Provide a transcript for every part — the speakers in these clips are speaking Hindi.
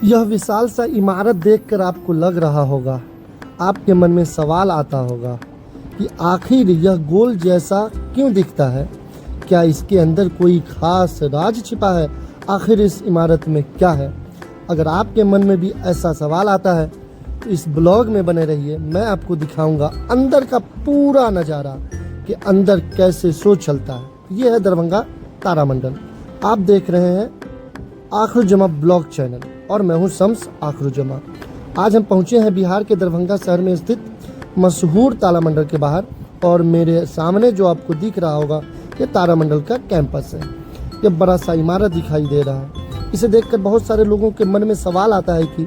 यह विशाल सा इमारत देखकर आपको लग रहा होगा, आपके मन में सवाल आता होगा कि आखिर यह गोल जैसा क्यों दिखता है। क्या इसके अंदर कोई खास राज छिपा है? आखिर इस इमारत में क्या है? अगर आपके मन में भी ऐसा सवाल आता है तो इस ब्लॉग में बने रहिए। मैं आपको दिखाऊंगा अंदर का पूरा नज़ारा कि अंदर कैसे शो चलता है। ये है दरभंगा तारामंडल। आप देख रहे हैं आखिरुज्जमा ब्लॉग चैनल और मैं हूं शम्स आखिरुज्जमा। आज हम पहुंचे हैं बिहार के दरभंगा शहर में स्थित मशहूर तारामंडल के बाहर और मेरे सामने जो आपको दिख रहा होगा ये तारामंडल का कैंपस है। ये बड़ा सा इमारत दिखाई दे रहा है। इसे देखकर बहुत सारे लोगों के मन में सवाल आता है कि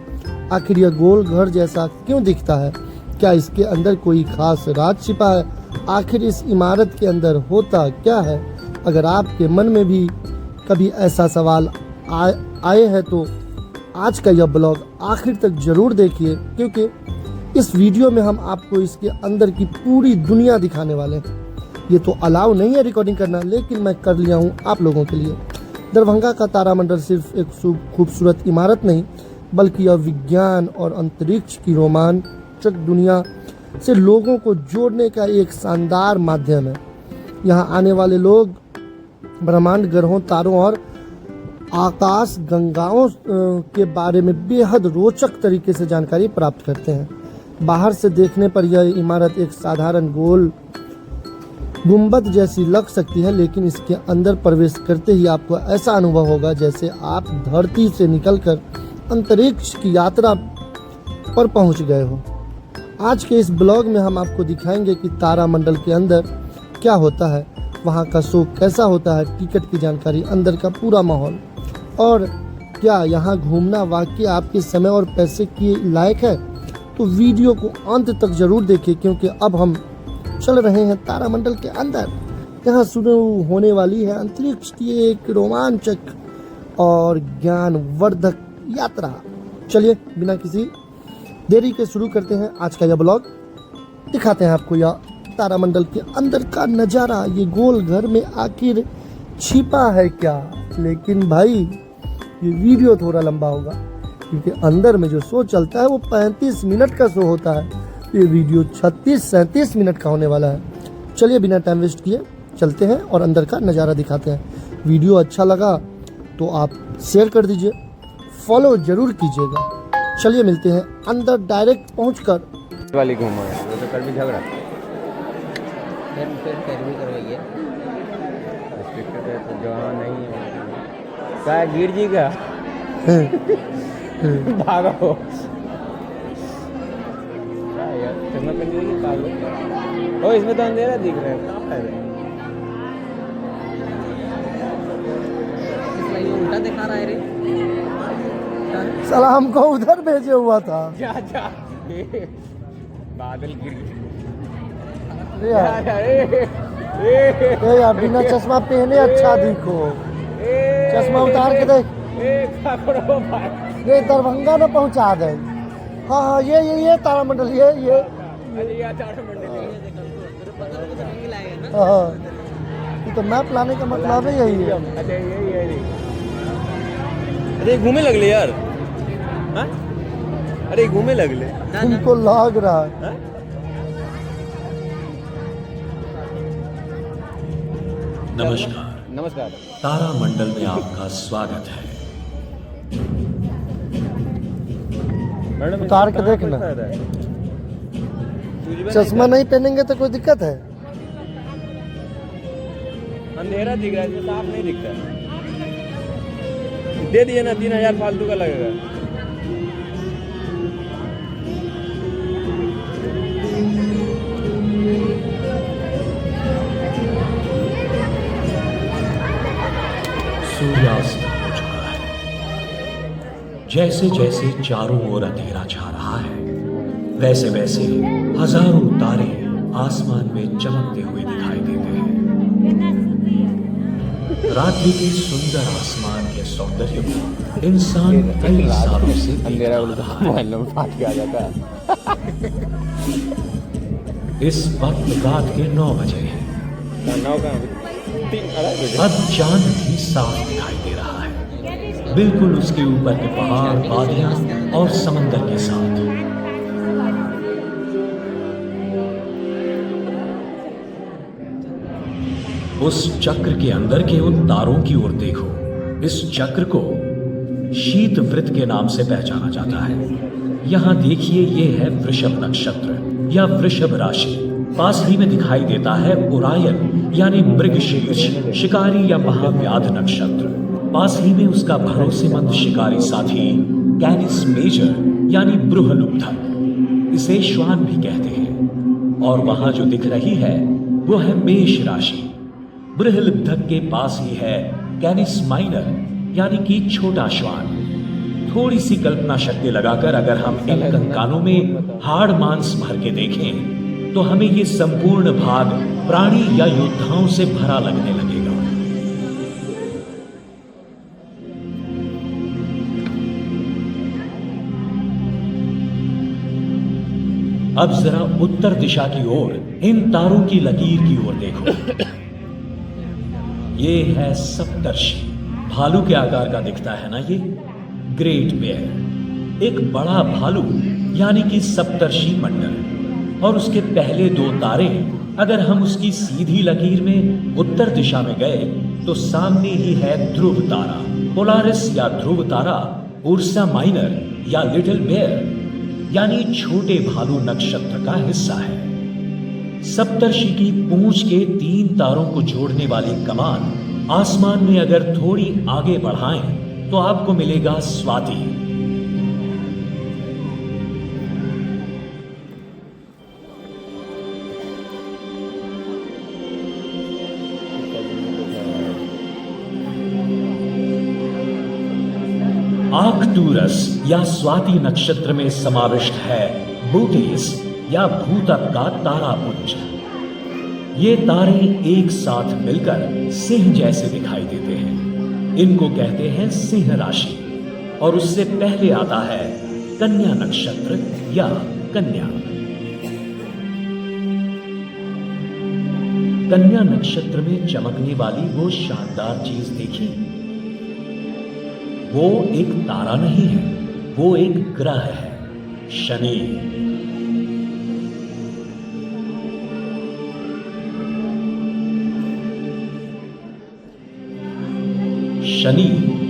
आखिर यह गोल घर जैसा क्यों दिखता है। क्या इसके अंदर कोई खास राज छिपा है? आखिर इस इमारत के अंदर होता क्या है? अगर आपके मन में भी कभी ऐसा सवाल आए हैं तो आज का यह ब्लॉग आखिर तक जरूर देखिए, क्योंकि इस वीडियो में हम आपको इसके अंदर की पूरी दुनिया दिखाने वाले हैं। ये तो अलाउ नहीं है रिकॉर्डिंग करना, लेकिन मैं कर लिया हूँ आप लोगों के लिए। दरभंगा का तारामंडल सिर्फ एक खूबसूरत इमारत नहीं, बल्कि यह विज्ञान और अंतरिक्ष की रोमांचक दुनिया से लोगों को जोड़ने का एक शानदार माध्यम है। यहाँ आने वाले लोग ब्रह्मांड, ग्रहों, तारों और आकाश गंगाओं के बारे में बेहद रोचक तरीके से जानकारी प्राप्त करते हैं। बाहर से देखने पर यह इमारत एक साधारण गोल गुंबद जैसी लग सकती है, लेकिन इसके अंदर प्रवेश करते ही आपको ऐसा अनुभव होगा जैसे आप धरती से निकलकर अंतरिक्ष की यात्रा पर पहुंच गए हो। आज के इस ब्लॉग में हम आपको दिखाएंगे कि तारामंडल के अंदर क्या होता है, वहां का शो कैसा होता है, टिकट की जानकारी, अंदर का पूरा माहौल और क्या यहाँ घूमना वाकई आपके समय और पैसे के लायक है। तो वीडियो को अंत तक जरूर देखिए, क्योंकि अब हम चल रहे हैं तारामंडल के अंदर। यहाँ शुरू होने वाली है अंतरिक्ष की एक रोमांचक और ज्ञानवर्धक यात्रा। चलिए बिना किसी देरी के शुरू करते हैं आज का यह ब्लॉग। दिखाते हैं आपको यह तारामंडल के अंदर का नज़ारा। ये गोल घर में आखिर छिपा है क्या? लेकिन भाई ये वीडियो थोड़ा लंबा होगा, क्योंकि अंदर में जो शो चलता है वो 35 मिनट का शो होता है। ये वीडियो 36-37 मिनट का होने वाला है। चलिए बिना टाइम वेस्ट किए चलते हैं और अंदर का नज़ारा दिखाते हैं। वीडियो अच्छा लगा तो आप शेयर कर दीजिए, फॉलो जरूर कीजिएगा। चलिए मिलते हैं अंदर डायरेक्ट पहुंचकर। वाली घूमा वो तो कल भी झगड़ा फिर भी करवाइए। तो जहाँ नहीं है क्या गिर जी का भागो क्या यार, चश्मा पहन के भागो। ओ इसमें तो अंधेरा दिख रहा है, कहाँ फायदा है? इसमें ये उल्टा दिखा रहा है रे। साला हमको उधर भेजे हुआ था। जा बादल गिर ए यार बिना चश्मा पहने अच्छा दिखो। चश्मा उतार के देख। ये दरभंगा में पहुंचा दे। हाँ ये तारामंडल ये हाँ, तो मैप लाने का मतलब है यही है। अच्छा यही अरे घूमे लगले यार। हाँ? अरे घूमे लगले तुमको लग रहा है। हाँ? नमस्कार। तारामंडल में आपका स्वागत है। उतार के देखना। चश्मा नहीं पहनेंगे तो कोई दिक्कत है? अंधेरा दिख रहा है, इसमें साफ नहीं दिखता है। दे दिए ना, 3000 फालतू का लगेगा। सूर्यास्त हो चुका है। जैसे जैसे चारों ओर अंधेरा छा रहा है, वैसे वैसे हजारों तारे आसमान में चमकते हुए दिखाई देते हैं। रात्रि के सुंदर आसमान के सौंदर्य को इंसान कई सालों से अंधेरा देख रहा है। मोबाइल में फाट के आ जाता है। इस वक्त रात के 9 बजे हैं। 9 का 3 अब चांद भी साफ दिखाई दे रहा है। बिल्कुल उसके ऊपर के पहाड़, वादियां और समंदर के साथ। उस चक्र के अंदर के उन तारों की ओर देखो। इस चक्र को शीत वृत्त के नाम से पहचाना जाता है। यहां देखिए, यह है वृषभ नक्षत्र या वृषभ राशि। पास ही में दिखाई देता है ओरायन यानी मृगशीर्ष, शिकारी या महाव्याध नक्षत्र। पास ही में उसका भरोसेमंद शिकारी साथी कैनिस मेजर यानी बृहलुब्धक, इसे श्वान भी कहते हैं। और वहां जो दिख रही है वो है मेष राशि। बृहलुब्धक के पास ही है कैनिस माइनर यानी कि छोटा श्वान। थोड़ी सी कल्पना शक्ति लगाकर अगर हम इन कंकालों में हाड़ मांस भर के देखें तो हमें ये संपूर्ण भाग प्राणी या योद्धाओं से भरा लगने लगेगा। अब जरा उत्तर दिशा की ओर इन तारों की लकीर की ओर देखो। ये है सप्तर्षि। भालू के आकार का दिखता है ना ये, ग्रेट बेयर। एक बड़ा भालू यानी कि सप्तर्षि मंडल। और उसके पहले दो तारे, अगर हम उसकी सीधी लकीर में उत्तर दिशा में गए तो सामने ही है ध्रुव तारा, पोलारिस या ध्रुव तारा, उर्सा माइनर या लिटिल बेयर यानी छोटे भालू नक्षत्र का हिस्सा है। सप्तर्षि की पूंछ के 3 तारों को जोड़ने वाली कमान आसमान में अगर थोड़ी आगे बढ़ाएं तो आपको मिलेगा स्वाति। आर्कटूरस या स्वाति नक्षत्र में समाविष्ट है बूटेस या भूतक का तारापुंज। ये तारे एक साथ मिलकर सिंह जैसे दिखाई देते हैं। इनको कहते हैं सिंह राशि। और उससे पहले आता है कन्या नक्षत्र या कन्या। कन्या नक्षत्र में चमकने वाली वो शानदार चीज देखी? वो एक तारा नहीं है, वो एक ग्रह है, शनि। शनि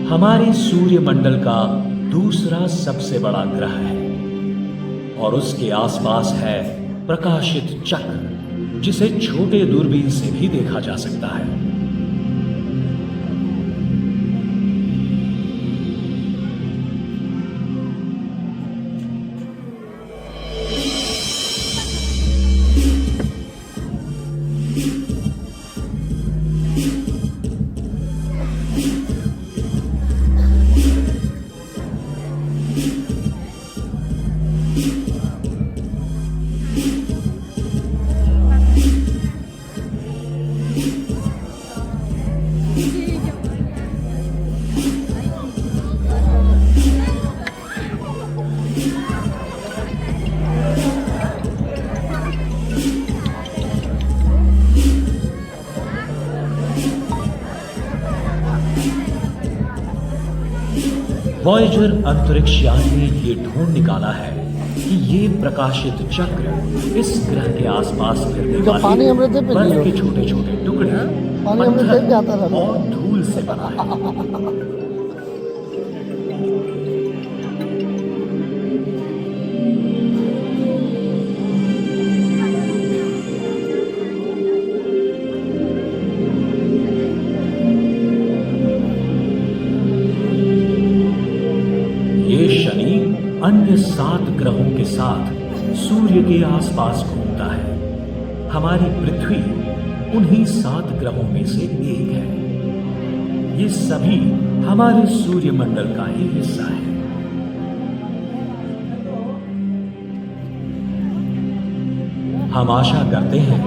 हमारे सूर्यमंडल का दूसरा सबसे बड़ा ग्रह है और उसके आसपास है प्रकाशित चक्र, जिसे छोटे दूरबीन से भी देखा जा सकता है। वॉयेजर अंतरिक्ष यान ने ये ढूंढ निकाला है कि ये प्रकाशित चक्र इस ग्रह के आसपास फिरने वाले बर्फ के छोटे छोटे टुकड़े, पत्थर और धूल से बना है। अन्य 7 ग्रहों के साथ सूर्य के आसपास घूमता है। हमारी पृथ्वी उन्हीं 7 ग्रहों में से एक है। ये सभी हमारे सूर्यमंडल का ही हिस्सा है। हम आशा करते हैं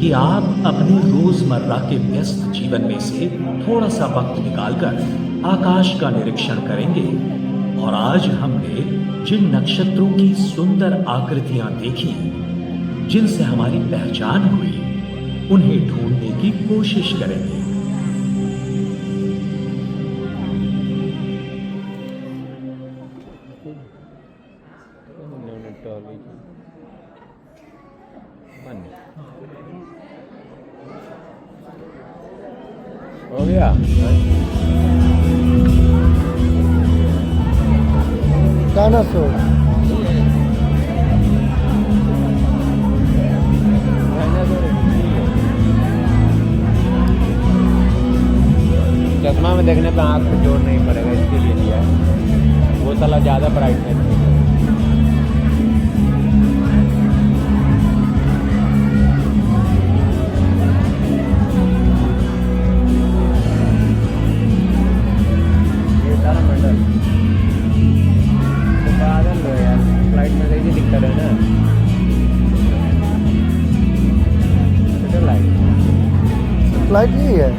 कि आप अपने रोजमर्रा के व्यस्त जीवन में से थोड़ा सा वक्त निकालकर आकाश का निरीक्षण करेंगे। और आज हमने जिन नक्षत्रों की सुंदर आकृतियां देखी, जिनसे हमारी पहचान हुई, उन्हें ढूंढने की कोशिश करेंगे। गई बंद हो गया। डायनासोर चश्मा में देखने पे आँख पे जोर नहीं पड़ेगा, इसके लिए लिया है। वो साला ज़्यादा ब्राइटनेस है। ये सारा मंडल तो बादल लो यार, फ्लाइट में कैसे दिखता रहे ना। फ्लाइट नहीं है।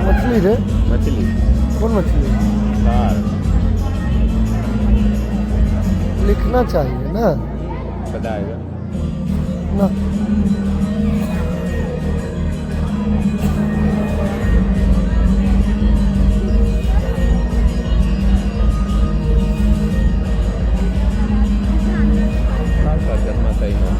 मछली रे? मछली। कौन मछली? कार। लिखना चाहिए ना। बताएगा ना। चश्मा सही है।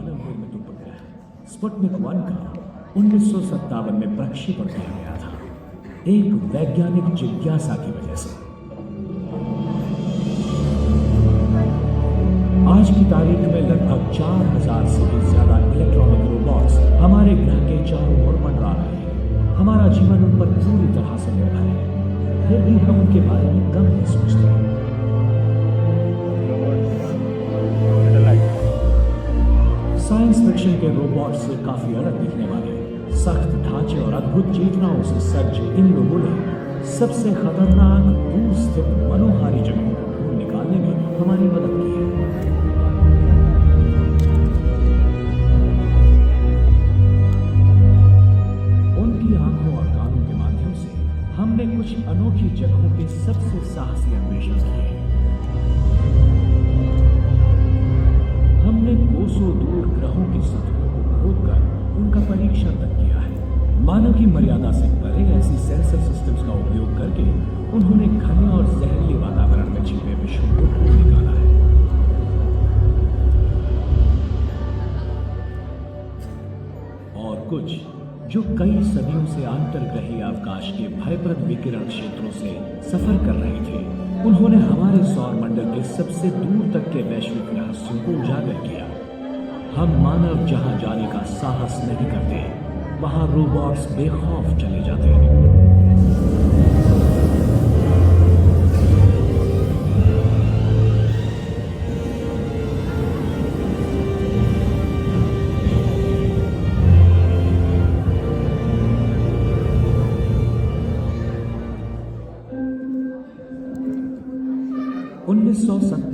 मानव निर्मित उपग्रह स्पुतनिक 1 का 1957 में प्रक्षेपण किया गया था, एक वैज्ञानिक जिज्ञासा की वजह से। आज की तारीख में लगभग 4000 से भी ज्यादा इलेक्ट्रॉनिक रोबोट्स हमारे ग्रह के चारों ओर मंडरा रहे हैं। हमारा जीवन उन पर पूरी तरह से निर्भर है, फिर भी हम उनके बारे में कम नहीं सोचते हैं। साइंस फिक्शन के रोबोट से काफी अलग दिखने वाले, सख्त ढांचे और अद्भुत चेतनाओं से सज्ज इन लोगों ने सबसे खतरनाक दूर स्थित मनोहारी जगहों को ढूंढ निकालने में हमारी मदद की है। उनकी आंखों और कानों के माध्यम से हमने कुछ अनोखी जगहों के सबसे साहसी अन्वेषण किए हैं। हमने कोसों दूर ग्रहों के सतहों को खोदकर उनका परीक्षण तक किया है। मानव की मर्यादा से परे ऐसी सेंसर सिस्टम्स का उपयोग करके उन्होंने घने और जहरीले वातावरण में छिपे विश्व को ढूंढ निकाला है। और कुछ जो कई सदियों से अंतर्ग्रही अवकाश के भयप्रद विकिरण क्षेत्रों से सफर कर रहे थे, उन्होंने हमारे सौर मंडल के सबसे दूर तक के वैश्विक रहस्यों को उजागर किया। हम मानव जहां जाने का साहस नहीं करते, वहां रोबोट्स बेखौफ चले जाते हैं।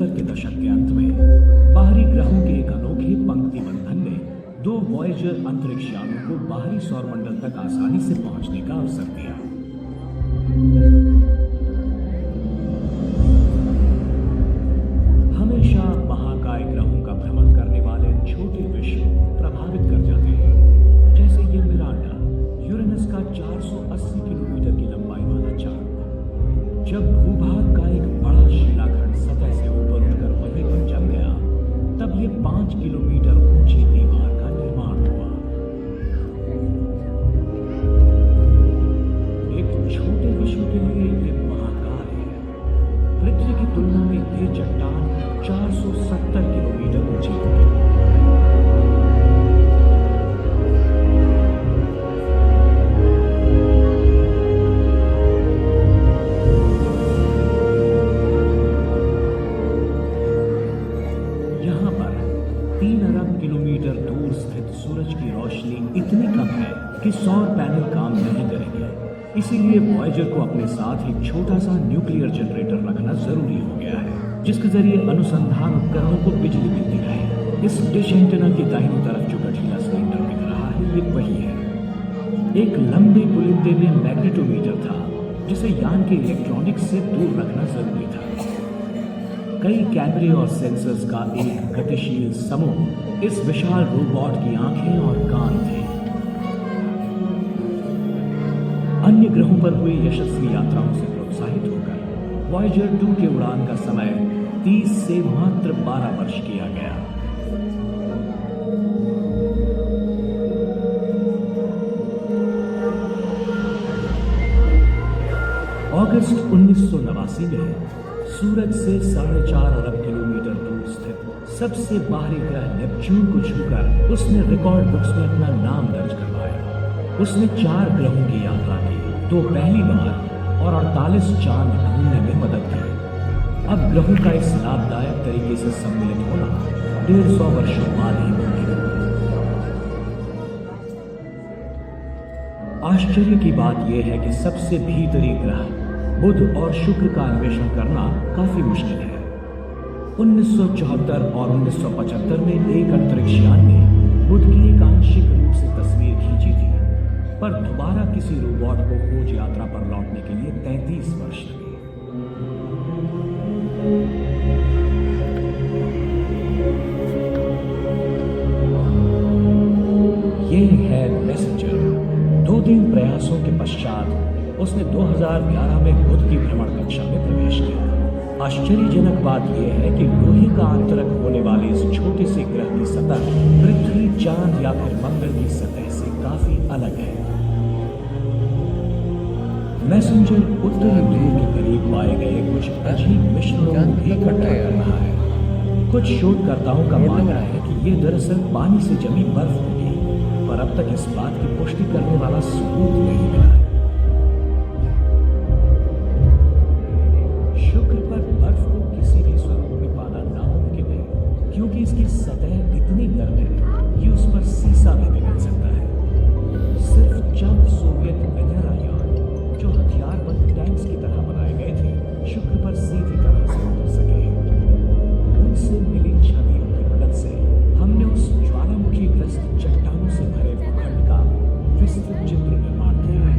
के दशक के अंत में बाहरी ग्रहों के एक अनोखे पंक्ति बंधन ने 2 वॉयेजर अंतरिक्ष यानों को बाहरी सौरमंडल तक आसानी से पहुंचने का अवसर दिया। हमेशा महाकाय ग्रहों का भ्रमण करने वाले छोटे विश्व प्रभावित कर जाते हैं, जैसे ये मिरांडा, यूरेनस का 480 किलोमीटर की लंबाई वाला चांद। जब भूभाग का एक बड़ा शिलाखंड सतह से ऊपर उठकर वहीं पर जम गया, तब ये 5 किलोमीटर ऊंची दीवार का निर्माण हुआ। एक छोटे विश्व के लिए ये महाकाय है। पृथ्वी की तुलना में ये चट्टान 470 किलोमीटर ऊंची होगी। कि सौर पैनल काम नहीं करेंगे, इसीलिए वॉयेजर को अपने साथ एक छोटा सा न्यूक्लियर जनरेटर रखना जरूरी हो गया है, जिसके जरिए अनुसंधान उपकरणों को बिजली मिलती रहे। इस डिश एंटेना की दाहिनी तरफ जो गठिला सिलेंडर दिख रहा है, ये वही है। एक लंबे पुलिंदे में मैग्नेटोमीटर था, जिसे यान के इलेक्ट्रॉनिक्स से दूर रखना जरूरी था। कई कैमरे और सेंसर्स का एक गतिशील समूह इस विशाल रोबोट की आंखें और कान थे। अन्य ग्रहों पर हुई यशस्वी यात्राओं से प्रोत्साहित होकर वॉयेजर 2 के उड़ान का समय 30 से मात्र 12 वर्ष किया गया। अगस्त 1989 में सूरज से 4.5 अरब किलोमीटर दूर स्थित सबसे बाहरी ग्रह नेपच्यून को छूकर उसने रिकॉर्ड बुक्स में अपना नाम दर्ज करवाया। उसने 4 ग्रहों की यात्रा की, 2 पहली बार और 48 चांद ढूंढने में मदद की। अब ग्रहों का इस लाभदायक तरीके से सम्मिलित होना 150 वर्षों बाद ही मुमकिन हुआ। आश्चर्य की बात यह है कि सबसे भीतरी ग्रह बुध और शुक्र का अन्वेषण करना काफी मुश्किल है। 1974 और 1975 में एक अंतरिक्ष यान ने बुध की एक आंशिक रूप से तस्वीर खींची थी, पर दोबारा किसी रोबोट को खोज यात्रा पर लौटने के लिए 33 वर्ष लगे। ये है मैसेंजर। 2-3 प्रयासों के पश्चात उसने 2011 में बुध की भ्रमण कक्षा में प्रवेश किया। आश्चर्यजनक बात यह है कि लोहे का आंतरक होने वाले इस छोटे से ग्रह की सतह पृथ्वी, चांद या फिर मंगल की सतह से काफी अलग है। मैसेंजर उत्तरी ध्रुव के करीब पाए गए कुछ अजीब मिश्रणों को भी इकट्ठा कर रहा है। कुछ शोधकर्ताओं का मानना है कि ये दरअसल पानी से जमी बर्फ होगी, पर अब तक इस बात की पुष्टि करने वाला सबूत नहीं मिला है। शुक्र पर बर्फ को किसी भी स्वरूप में पाना नामुमकिन है, क्योंकि इसकी सतह इतनी गर्म है कि उस पर सीसा भी पिघल सकता है। सिर्फ चंद सोवियत वेनेरा यान, जो हथियारबंद टैंक्स की तरह बनाए गए थे, शुक्र पर सीधी तरह से उतर सके हैं। उनसे मिली छवियों की मदद से हमने उस ज्वालामुखी ग्रस्त चट्टानों से भरे भूखंड का विस्तृत चित्र निर्माण किया है।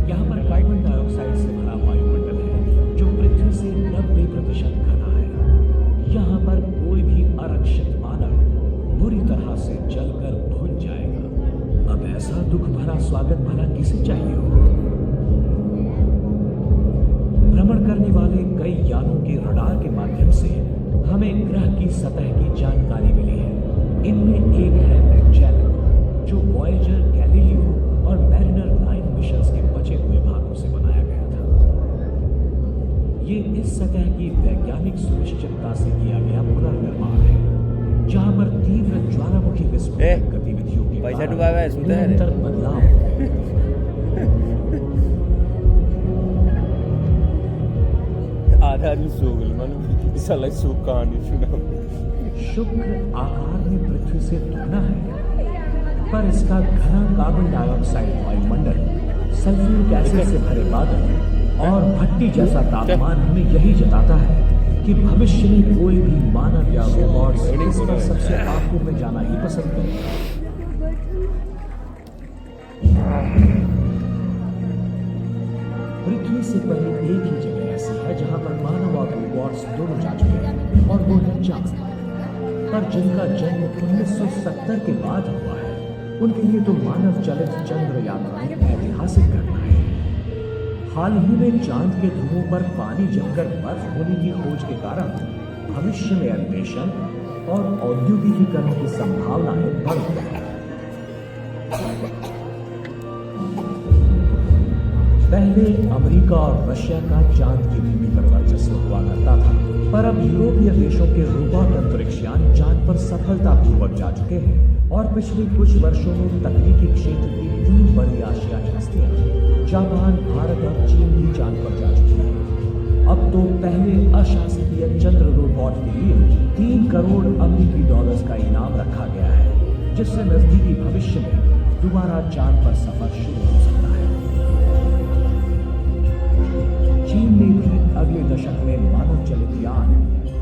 यहाँ पर कार्बन डाइऑक्साइड से भरा वायुमंडल है, जो पृथ्वी से 90% घना है। यहाँ पर कोई भी अरक्षित मानव बुरी तरह से जलकर भुन जाएगा। अब ऐसा दुख भरा स्वागत भला किसे चाहिए हो? भ्रमण करने वाले कई यानों के रडार के माध्यम से हमें ग्रह की सतह की जानकारी मिली है। इनमें एक है मैगेल्लन, जो वॉयेजर, गैलीलियो और मैरिनर 9 मिशंस के बचे हुए भागों से बनाया गया था। ये इस सतह की वैज्ञानिक सुनिश्चितता से किया गया पुनर्निर्माण है, जहां पर तीव्र ज्वालामुखी विस्फोटक गतिविधियों के पैसा कारण डुबा हुआ है, सुनता है रे। निरंतर बदलाव होते रहते हैं। आधा आदमी सो गए, मालूम साला सो कहानी सुना। शुक्र आकार में पृथ्वी से दुगना है, पर इसका घना कार्बन डाइऑक्साइड वायुमंडल, सल्फ्यूरिक एसिड से भरे बादल और भट्टी जैसा तापमान हमें यही जताता है कि भविष्य में कोई भी मानव या रोबोट्स इस पर सबसे आखिर में जाना ही पसंद करेंगे। पृथ्वी से पहले एक ही जगह ऐसी है जहां पर मानव और रोबोट्स दोनों जा चुके हैं, और वो है चांद पर, जिनका जन्म 1970 के बाद हुआ है। उनके लिए तो मानव चलित चंद्र यात्रा एक ऐतिहासिक घटना है। हाल ही में चांद के ध्रुवों पर पानी जमकर बर्फ होने की खोज के कारण भविष्य में अन्वेषण और औद्योगिकीकरण की संभावनाएं बढ़ गई हैं। पहले अमेरिका और रशिया का चांद की भूमि पर वर्चस्व हुआ करता था, पर अब यूरोपीय देशों के रोबोट अंतरिक्षयान चांद पर सफलतापूर्वक जा चुके हैं, और पिछले कुछ वर्षों में तकनीकी क्षेत्र की 3 बड़ी एशियाई हस्तियां, जापान, भारत और चीन भी चांद पर जा चुकी हैं। अब तो पहले अशासकीय चंद्र रोबोट के लिए 3 करोड़ अमेरिकी डॉलर्स का इनाम रखा गया है, जिससे नजदीकी भविष्य में दोबारा चांद पर सफर शुरू हो सकता है। चीन ने भी अगले दशक में मानव चलित यान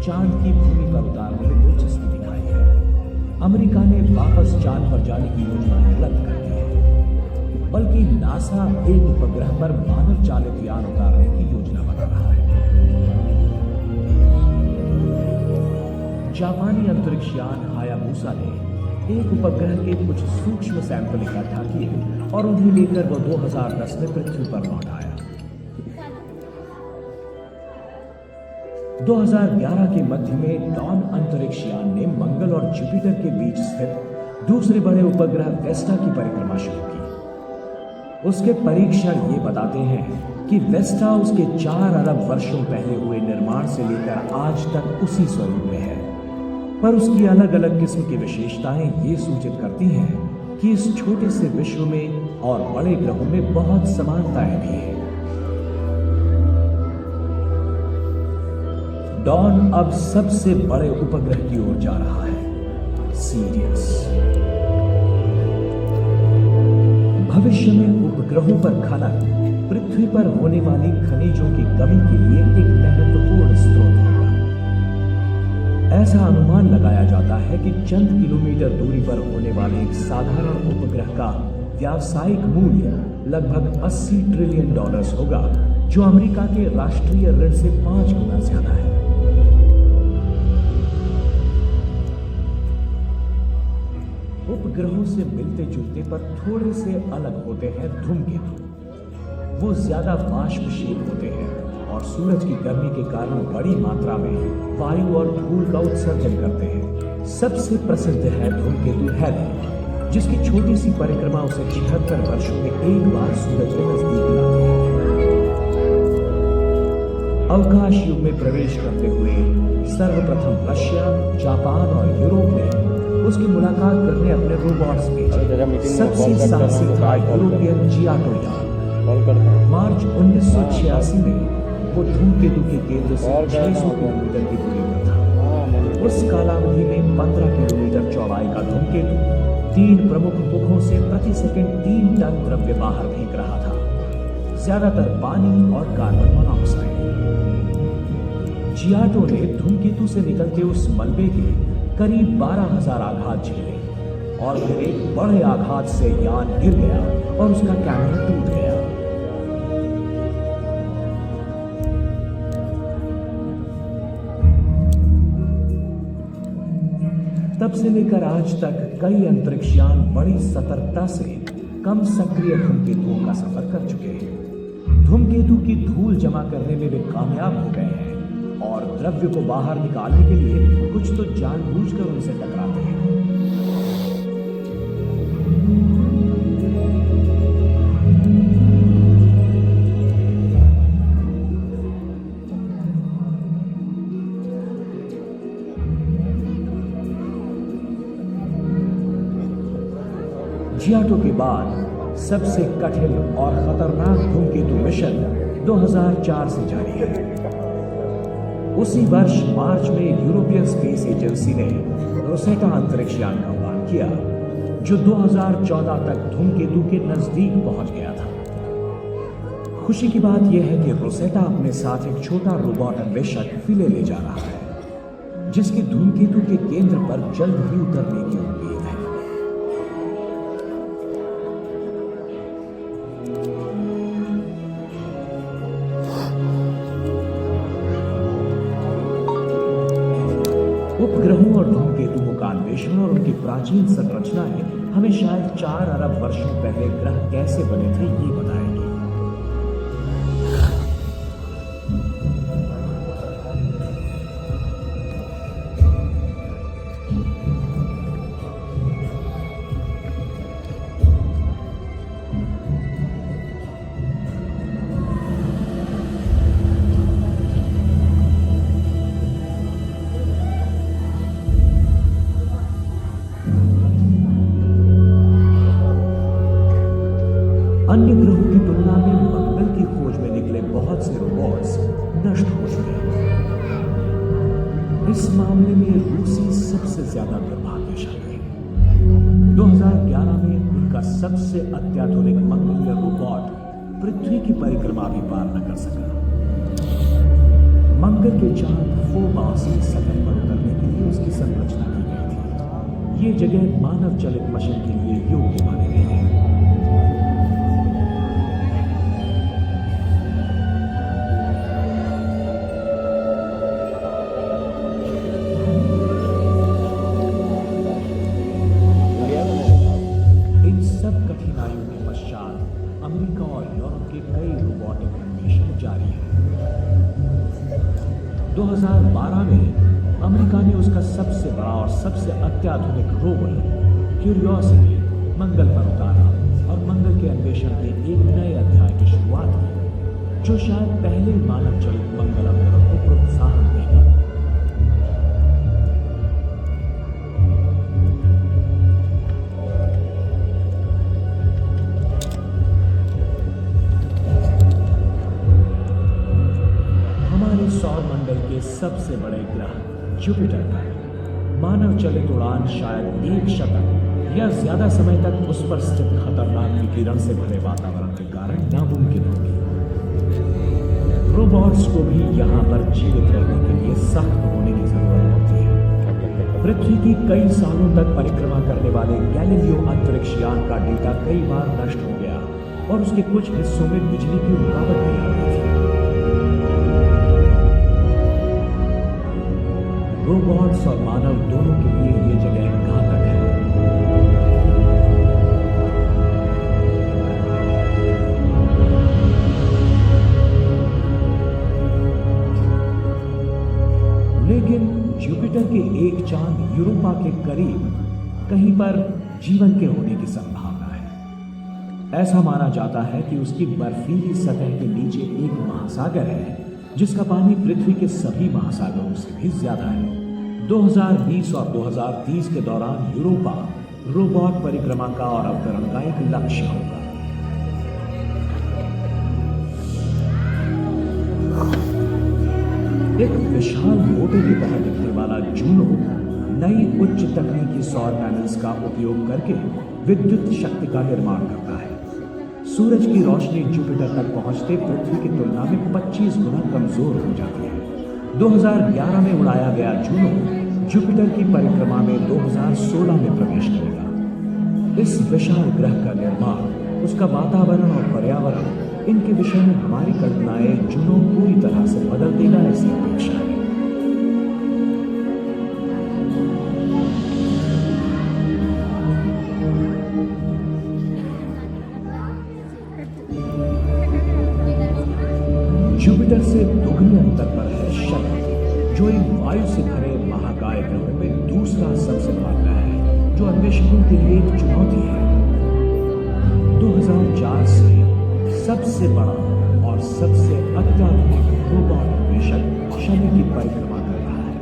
चांद की भूमि पर उतारने में दिलचस्पी दिखाई है। अमेरिका ने वापस चांद पर जाने की योजना रद्द कर दी है, बल्कि नासा एक उपग्रह पर मानव चालित यान उतारने की योजना बना रहा है। जापानी अंतरिक्ष यान हायाबुसा ने एक उपग्रह के कुछ सूक्ष्म सैंपल इकट्ठा किए और उन्हें लेकर वो 2010 में पृथ्वी पर लौट आया। 2011 के मध्य में डॉन अंतरिक्ष यान ने मंगल और जुपिटर के बीच स्थित दूसरे बड़े उपग्रह वेस्टा की परिक्रमा शुरू की। उसके परीक्षण ये बताते हैं कि वेस्टा उसके 4 अरब वर्षों पहले हुए निर्माण से लेकर आज तक उसी स्वरूप में है, पर उसकी अलग अलग किस्म की विशेषताएं ये सूचित करती हैं कि इस छोटे से विश्व में और बड़े ग्रहों में बहुत समानताएं भी हैं। डॉन अब सबसे बड़े उपग्रह की ओर जा रहा है, सीरियस। भविष्य में उपग्रहों पर खनन पृथ्वी पर होने वाली खनिजों की कमी के लिए एक महत्वपूर्ण स्रोत होगा। ऐसा अनुमान लगाया जाता है कि चंद किलोमीटर दूरी पर होने वाले एक साधारण उपग्रह का व्यावसायिक मूल्य लगभग $80 ट्रिलियन होगा, जो अमेरिका के राष्ट्रीय ऋण से 5 गुना ज्यादा है। उपग्रहों से मिलते जुलते पर थोड़े से अलग होते हैं धूमकेतु। वो ज्यादा वाष्पशील होते हैं और सूरज की गर्मी के कारण बड़ी मात्रा में वायु और धूल का उत्सर्जन करते हैं। सबसे प्रसिद्ध है धूमकेतु हैरी, जिसकी छोटी सी परिक्रमा उसे 76 वर्षों में एक बार सूरज के नजदीक लाती है। अवकाश युग में प्रवेश करते हुए सर्वप्रथम रशिया, जापान और यूरोप ने उसकी मुलाकात करने अपने रोबोट्स भेजे। सबसे साहसी था यूरोपियन जियाटो। मार्च 1986 में वो धूमकेतु के केंद्र से 600 किलोमीटर की दूरी पर था। उस कालावधि में 15 किलोमीटर चौड़ाई का धूमकेतु 3 प्रमुख मुखों से प्रति सेकंड 3 टन द्रव्य बाहर फेंक रहा था, ज्यादातर पानी और कार्बन मोनोऑक्साइड। जियाटो ने धूमकेतु से निकलते उस मलबे के करीब 12,000 आघात झेले और फिर एक बड़े आघात से यान गिर गया और उसका कैमरा टूट गया। तब से लेकर आज तक कई अंतरिक्षयान बड़ी सतर्कता से कम सक्रिय धूमकेतुओं का सफर कर चुके हैं। धूमकेतु की धूल जमा करने में वे कामयाब हो गए हैं और द्रव्य को बाहर निकालने के लिए कुछ तो जानबूझकर उनसे टकराते हैं। जियाटो के बाद सबसे कठिन और खतरनाक धूमकेतु मिशन 2004 से जारी है। उसी वर्ष मार्च में यूरोपियन स्पेस एजेंसी ने रोसेटा अंतरिक्षयान का उड़ान किया, जो 2014 तक धूमकेतु के नजदीक पहुंच गया था। खुशी की बात यह है कि रोसेटा अपने साथ एक छोटा रोबोट अन्वेषक फिले ले जा रहा है, जिसके धूमकेतु के केंद्र पर जल्द ही उतरने की उम्मीद है। उपग्रहों और धूमकेतुओं का अन्वेषण और उनकी प्राचीन संरचनाएं हमें शायद 4 अरब वर्षों पहले ग्रह कैसे बने थे ये बताएंगे। अन्य ग्रहों की तुलना में मंगल की खोज में निकले बहुत से रोबोट्स नष्ट हो चुके हैं। इस मामले में रूसी सबसे ज्यादा दुर्भाग्यशाली है। 2011 में उनका सबसे अत्याधुनिक मंगलीय रोबोट पृथ्वी की परिक्रमा भी पार न कर सका। मंगल के चांद फोबास की सतह पर उतरने के लिए उसकी संरचना की गई थी। ये जगह मानव चलित मिशन के लिए योग्य माने गए हैं। कठिनाइयों के पश्चात अमेरिका और यूरोप के कई रोबोटिक अन्वेषण जारी है। 2012 में अमेरिका ने उसका सबसे बड़ा और सबसे अत्याधुनिक रोवर क्यूरियोसिटी मंगल पर उतारा और मंगल के अन्वेषण के एक नए अध्याय की शुरुआत की, जो शायद पहले मानव चलित मंगल अवतरण को प्रोत्साहन देगा। सौर मंडल के सबसे बड़े ग्रह जुपिटर पर मानव चलित उड़ान शायद 1 शतक या ज्यादा समय तक उस पर स्थित खतरनाक विकिरण से भरे वातावरण के कारण नामुमकिन होगी। रोबोट्स को भी यहाँ पर जीवित रहने के लिए सख्त होने की जरूरत होती है। पृथ्वी की कई सालों तक परिक्रमा करने वाले गैलीलियो अंतरिक्षयान का डेटा कई बार नष्ट हो गया और उसके कुछ हिस्सों में बिजली की रुकावट भी आ गई थी। रोबोट्स और मानव दोनों के लिए ये जगह घातक है। के एक चांद यूरोपा के करीब कहीं पर जीवन के होने की संभावना है। ऐसा माना जाता है कि उसकी बर्फीली सतह के नीचे एक महासागर है जिसका पानी पृथ्वी के सभी महासागरों से भी ज्यादा है। 2020 और 2030 के दौरान यूरोपा रोबोट परिक्रमा का और अवतरण का एक लक्ष्य होगा। एक विशाल मोटे की तरह दिखने वाला जूनो नई उच्च तकनीकी सौर पैनल्स का उपयोग करके विद्युत शक्ति का निर्माण करता है। सूरज की रोशनी जुपिटर तक पहुंचते पृथ्वी की तुलना में 25 गुना कमजोर हो जाती है। 2011 में उड़ाया गया जूनो जुपिटर की परिक्रमा में 2016 में प्रवेश करेगा। इस विशाल ग्रह का निर्माण, उसका वातावरण और पर्यावरण, इनके विषय में हमारी कल्पनाएं जूनो पूरी तरह से बदल देगा, ऐसी अपेक्षा है। जुपिटर से दोगुनी अंतर पर है शनि, जो एक वायु से भरे महाकाय ग्रहों में दूसरा सबसे बड़ा ग्रह है, जो अन्वेषकों के लिए एक चुनौती है। 2004 से सबसे बड़ा और सबसे अत्याधुनिक रोबोट अन्वेषक शनि की परिक्रमा कर रहा है।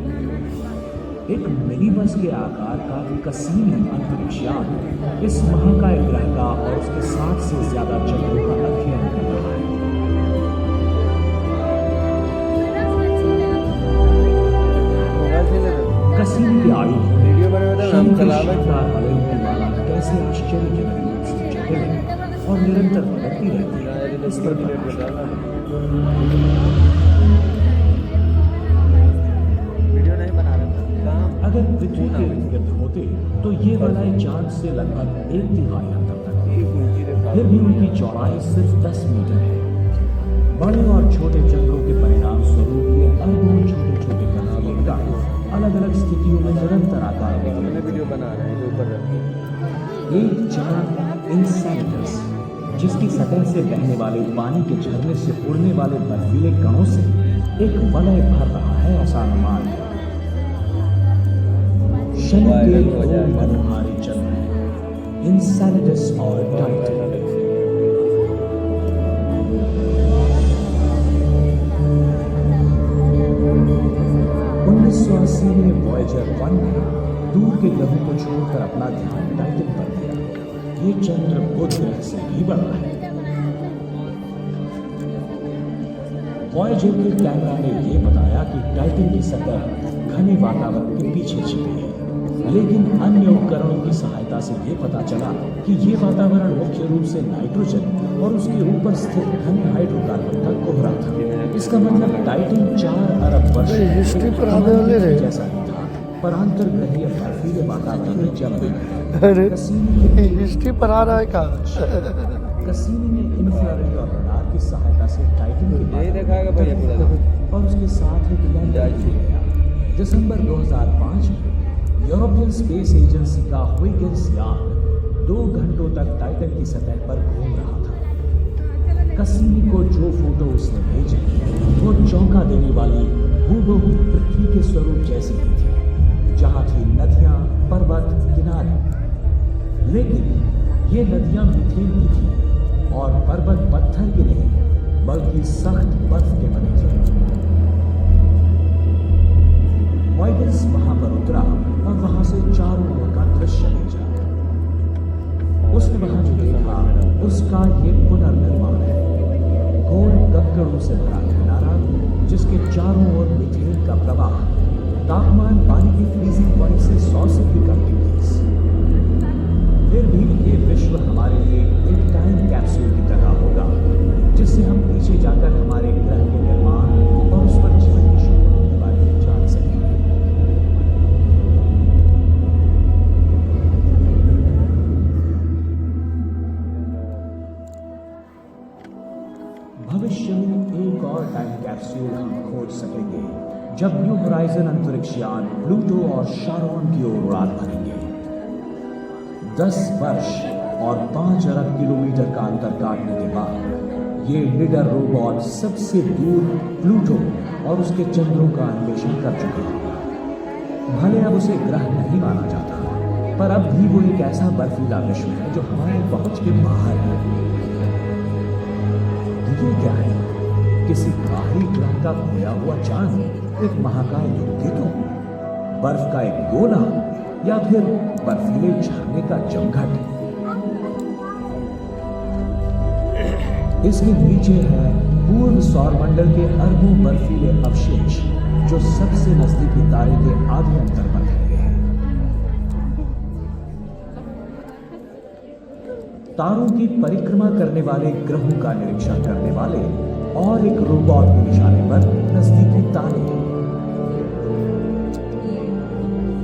एक मिनी बस के आकार का कसीनी अंतरिक्ष यान इस महाकाय ग्रह का और उसके 60 से ज्यादा चंद्रों का अध्ययन कर रहा है। कसीनी के आयु वाला कैसे आश्चर्यजनक रूप से जटिल है और निरंतर बदलती रहती है, इस पर वीडियो नहीं बना रहा था। अगर पृथ्वी के इर्द होते तो ये बलाएं चांद से लगभग 1/3 अंतर तक थी। फिर भी उनकी चौड़ाई सिर्फ 10 मीटर है। बड़े और छोटे चंद्रों के परिणाम स्वरूप ये अरबों छोटे छोटे कणालों का अलग अलग स्थितियों में निरंतर आकार बदलने वीडियो बना रहे हैं ऊपर रखिए। एक चांद इनसेलेटस, जिसकी सतह से बहने वाले पानी के झरने से उड़ने वाले बर्फीले कणों से एक वलय भर रहा है, ऐसा अनुमान है। शनि के दो मनोहारी चंद्र हैं, इनसेलेटस और टाइटन। 1980 में वॉयेजर 1 ने दूर के ग्रहों को छोड़कर अपना ध्यान टाइटन पर दिया। ये चंद्र बुध ग्रह से भी बड़ा है। वॉयेजर के कैमरा ने यह बताया कि टाइटन की सतह घने वातावरण के पीछे छिपी है, लेकिन अन्य उपकरणों की सहायता से यह पता चला कि यह वातावरण मुख्य रूप से नाइट्रोजन और उसके ऊपर स्थित घने हाइड्रोकार्बन का कोहरा था। इसका मतलब टाइटन 4 अरब वर्ष हिस्ट्री पर आने वाले रहे जैसा ही था, पर अंतर्ग्रहीय बर्फीले वातावरण में जम गया। अरे हिस्ट्री पर आ रहा है का? कसीनी ने इंफ्रारेड और रडार की सहायता से टाइटन के यही दिखाएगा भैया पूरा और उसके साथ एक लैंडर किया। दिसंबर 2005 में यूरोपियन स्पेस एजेंसी का हुइगेन्स यान 2 घंटों तक टाइटन की सतह पर घूम रहा था। कसीनी को जो फोटो उसने भेजी वो चौंका देने वाली हूबहू पृथ्वी के स्वरूप जैसी ही थी, जहां थी नदियां, पर्वत, किनारे। लेकिन ये नदियां मिथेन की थी और पर्वत पत्थर के नहीं बल्कि सख्त बर्फ के बने थे। वॉयगेन्स वहां पर उतरा और वहां से चारों ओर का दृश्य भेजा। उसने वहां जो देखा उसका ये पुनर्निर्माण है। घोर गगनों से भरा किनारा जिसके चारों ओर मिथेन का प्रवाह, तापमान पानी की फ्रीजिंग पॉइंट से 100 से भी कम डिग्रीज। फिर भी ये विश्व हमारे लिए एक टाइम कैप्सूल की तरह होगा, जिससे हम पीछे जाकर हमारे ग्रह के निर्माण और उस पर जीवन की शुरुआत के बारे में जान सकेंगे। भविष्य में एक और टाइम कैप्सूल हम खोज सकेंगे जब न्यू होराइजन अंतरिक्ष यान प्लूटो और शारोन की ओर उड़ान भरेंगे। 10 वर्ष और 5 अरब किलोमीटर का अंतर काटने के बाद ये निडर रोबोट सबसे दूर प्लूटो और उसके चंद्रों का अन्वेषण कर चुका होगा। भले अब उसे ग्रह नहीं माना जाता, पर अब भी वो एक ऐसा बर्फीला विश्व है जो हमारी पहुंच के बाहर है। ये क्या है? किसी बाहरी ग्रह का खोया हुआ चांद, एक महाकाय धूमकेतु, बर्फ का एक गोला, या फिर बर्फीले झरने का जमघट? इसके नीचे है पूर्व सौरमंडल के अरबों बर्फीले अवशेष जो सबसे नजदीकी तारे के आधे अंतर पर फैले हैं। तारों की परिक्रमा करने वाले ग्रहों का निरीक्षण करने वाले और एक रोबोट के निशाने पर नजदीकी तारे हैं।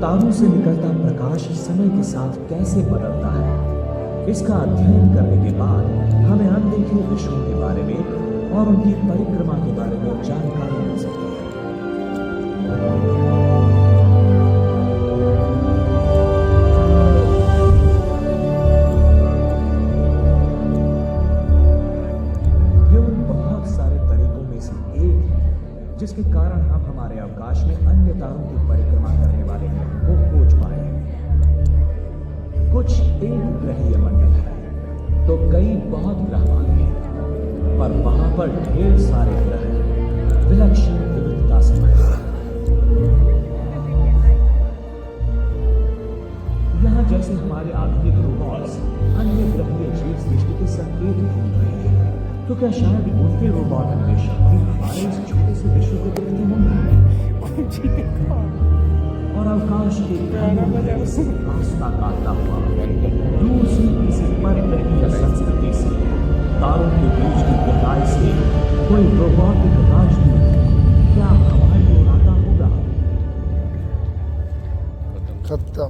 तारों से निकलता प्रकाश समय के साथ कैसे बदलता है, इसका अध्ययन करने के बाद हमें अनदेखे विश्वों के बारे में और उनकी परिक्रमा के बारे में जानकारी मिल सकती है। ये उन बहुत सारे तरीकों में से एक है जिसके कारण हम हमारे अवकाश में अन्य तारों की परिक्रमा करने वाले ग्रहों को खोज पाए हैं। कुछ एक ग्रहीय मंडल है तो कई बहुत ग्रह वाले हैं, पर वहां पर ढेर सारे ग्रह हैं, विलक्षण विविधता से भरे हैं। यहां जैसे हमारे आधुनिक रोबोट्स अन्य ग्रहीय जीव सृष्टि के संकेत ढूंढ रहे हैं, तो क्या शायद उनके रोबोट अन्वेषक भी हमारे इस छोटे से विश्व को देखते होंगे और अवकाश के रास्ता काटता हुआ दूर से किसी परग्रहीय संस्कृति से, तारों के बीच की गहराई से कोई रोबोटिक राजदूत क्या हमारी ओर आता होगा? खत्म।